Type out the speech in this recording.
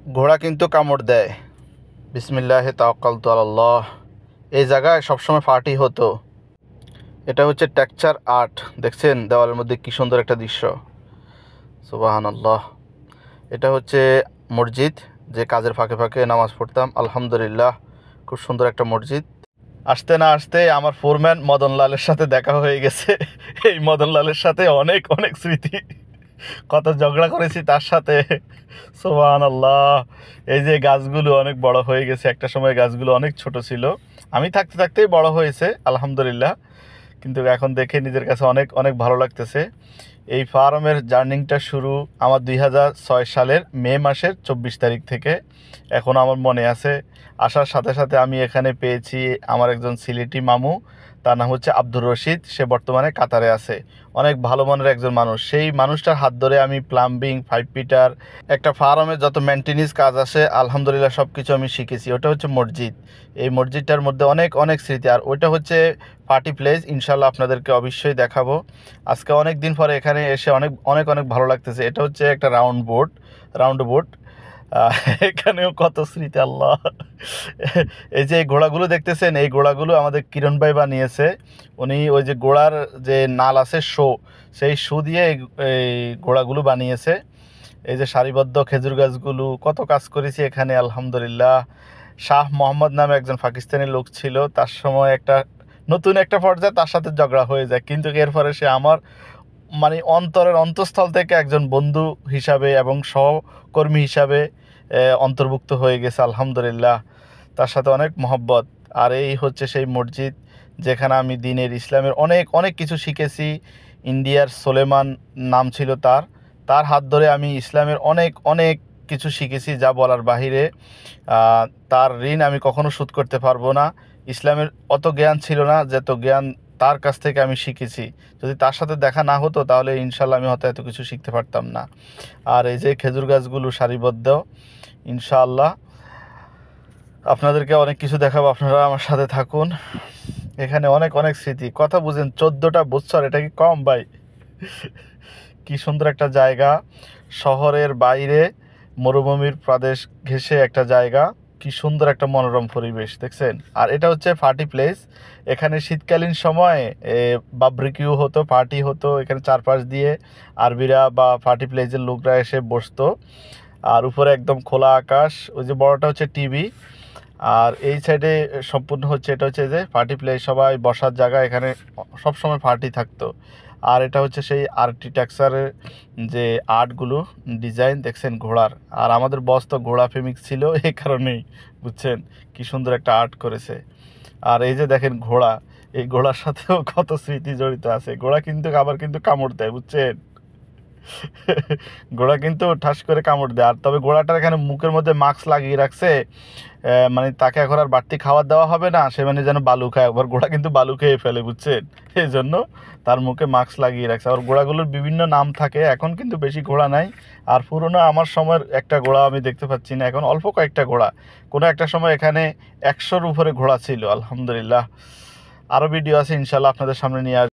ঘোড়া কিন্তু কামড় দেয়। বিসমিল্লাহে তাওয়াক্কালতু আলাল্লাহ। এই জায়গায় সবসময় পার্টি হতো। এটা হচ্ছে টেক্সচার আর্ট, দেখছেন দেওয়ালের মধ্যে কি সুন্দর একটা দৃশ্য। সুবহানাল্লাহ। এটা হচ্ছে মসজিদ, যে কাজের ফাঁকে ফাঁকে নামাজ পড়তাম। আলহামদুলিল্লাহ, খুব সুন্দর একটা মসজিদ। আসতে না আসতে আমার ফোরম্যান মদনলালের সাথে দেখা হয়ে গেছে। এই মদনলালের সাথে অনেক অনেক স্মৃতি, কত ঝগড়া করেছি তার সাথে। সুবহানাল্লাহ। এই যে গাছগুলো অনেক বড় হয়ে গেছে, একটা সময় গাছগুলো অনেক ছোট ছিল, আমি থাকতে থাকতেই বড় হয়েছে আলহামদুলিল্লাহ। কিন্তু এখন দেখে নিজের কাছে অনেক অনেক ভালো লাগতেছে। এই ফার্মের জার্নিংটা শুরু আমার 2006 সালের মে মাসের 24 তারিখ থেকে। এখন আমার মনে আছে, আসার সাথে সাথে আমি এখানে পেয়েছি আমার একজন সিলেটি মামু, তার নাম হচ্ছে আব্দুর রশিদ। সে বর্তমানে কাতারে আছে, অনেক ভালো মনের একজন মানুষ। সেই মানুষটার হাত ধরে আমি প্লাম্বিং, 5 ফিটার, একটা ফার্মের যত মেনটেন্যান্স কাজ আছে আলহামদুলিল্লাহ সব কিছু আমি শিখেছি। ওটা হচ্ছে মসজিদ। এই মসজিদটার মধ্যে অনেক অনেক স্মৃতি। আর ওইটা হচ্ছে পার্টি প্লেস, ইনশাল্লাহ আপনাদেরকে অবশ্যই দেখাবো। আজকে অনেক দিন পরে এখানে এসে অনেক অনেক অনেক ভালো লাগতেছে। এটা হচ্ছে একটা রাউন্ড বোট। এখানেও কত স্মৃতি আল্লাহ। এই যে ঘোড়াগুলো দেখতেছেন, এই ঘোড়াগুলো আমাদের কিরণ ভাই বানিয়েছে। উনি ওই যে ঘোড়ার যে নাল আছে সেই শো দিয়ে এই ঘোড়াগুলো বানিয়েছে। এই যে সারিবদ্ধ খেজুর গাছগুলো, কত কাজ করেছি এখানে আলহামদুলিল্লাহ। শাহ মোহাম্মদ নামে একজন পাকিস্তানি লোক ছিল, তার সময় নতুন একটা পর্যায়ে তার সাথে ঝগড়া হয়ে যায়, কিন্তু এরপরে সে আমার মানে অন্তরের অন্তঃস্থল থেকে একজন বন্ধু হিসাবে এবং সহকর্মী হিসাবে অন্তর্ভুক্ত হয়ে গেছে আলহামদুলিল্লাহ। তার সাথে অনেক মহব্বত। আর এই হচ্ছে সেই মসজিদ যেখানে আমি দিনের ইসলামের অনেক অনেক কিছু শিখেছি। ইন্ডিয়ার সোলেমান নাম ছিল তার হাত ধরে আমি ইসলামের অনেক অনেক কিছু শিখেছি, যা বলার বাহিরে। তার ঋণ আমি কখনো শোধ করতে পারবো না। ইসলামের অত জ্ঞান ছিল না যত জ্ঞান তার কাছ থেকে আমি শিখেছি। যদি তার সাথে দেখা না হতো তাহলে ইনশাল্লাহ আমি হয়তো এত কিছু শিখতে পারতাম না। আর এই যে খেজুর গাছগুলো সারিবদ্ধ, ইনশাআল্লাহ আপনাদেরকে অনেক কিছু দেখাবো, আপনারা আমার সাথে থাকুন। এখানে অনেক অনেক স্মৃতি, কথা বুঝেন 14টা বছর, এটা কি কম ভাই? কি সুন্দর একটা জায়গা, শহরের বাইরে মরুভূমির প্রদেশ ঘেঁষে একটা জায়গা, কি সুন্দর একটা মনোরম পরিবেশ দেখছেন। আর এটা হচ্ছে পার্টি প্লেস। এখানে শীতকালীন সময় বারবিকিউ হতো, পার্টি হতো এখানে। চারপাশ দিয়ে আরবিরা বা পার্টি প্লেসের লোকরা এসে বসতো। আর উপরে একদম খোলা আকাশ, ওই যে বড়টা হচ্ছে টিভি। আর এই সাইডে সম্পূর্ণ হচ্ছে, এটা হচ্ছে যে পার্টি প্লেস, সবাই বসার জায়গা, এখানে সবসময় পার্টি থাকতো। আর এটা হচ্ছে সেই আর্কিটেকচারের যে আর্টগুলো, ডিজাইন দেখছেন ঘোড়ার। আর আমাদের বস তো ঘোড়া প্রেমিক ছিল, এই কারণেই বুঝছেন কি সুন্দর একটা আর্ট করেছে। আর এই যে দেখেন ঘোড়া, এই ঘোড়ার সাথেও কত স্মৃতি জড়িত আছে। ঘোড়া কিন্তু আবার কিন্তু কামড় দেয় বুঝছেন। ঘোড়া কিন্তু ঠাস করে কামড় দেয়। আর তবে ঘোড়াটার এখানে মুখের মধ্যে মাস্ক লাগিয়ে রাখছে, মানে তাকে এখন আর বাড়তি খাবার দেওয়া হবে না, সে মানে যেন বালু খায়। আবার ঘোড়া কিন্তু বালু খেয়ে ফেলে বুঝছেন, এই জন্য তার মুখে মাস্ক লাগিয়ে রাখছে। আর ঘোড়াগুলোর বিভিন্ন নাম থাকে, এখন কিন্তু বেশি ঘোড়া নাই। আর পুরোনো আমার সময়ের একটা ঘোড়া আমি দেখতে পাচ্ছি না, এখন অল্প কয়েকটা ঘোড়া। কোনো একটা সময় এখানে 100-র উপরে ঘোড়া ছিল আলহামদুলিল্লাহ। আরও ভিডিও আছে ইনশাল্লাহ আপনাদের সামনে নিয়ে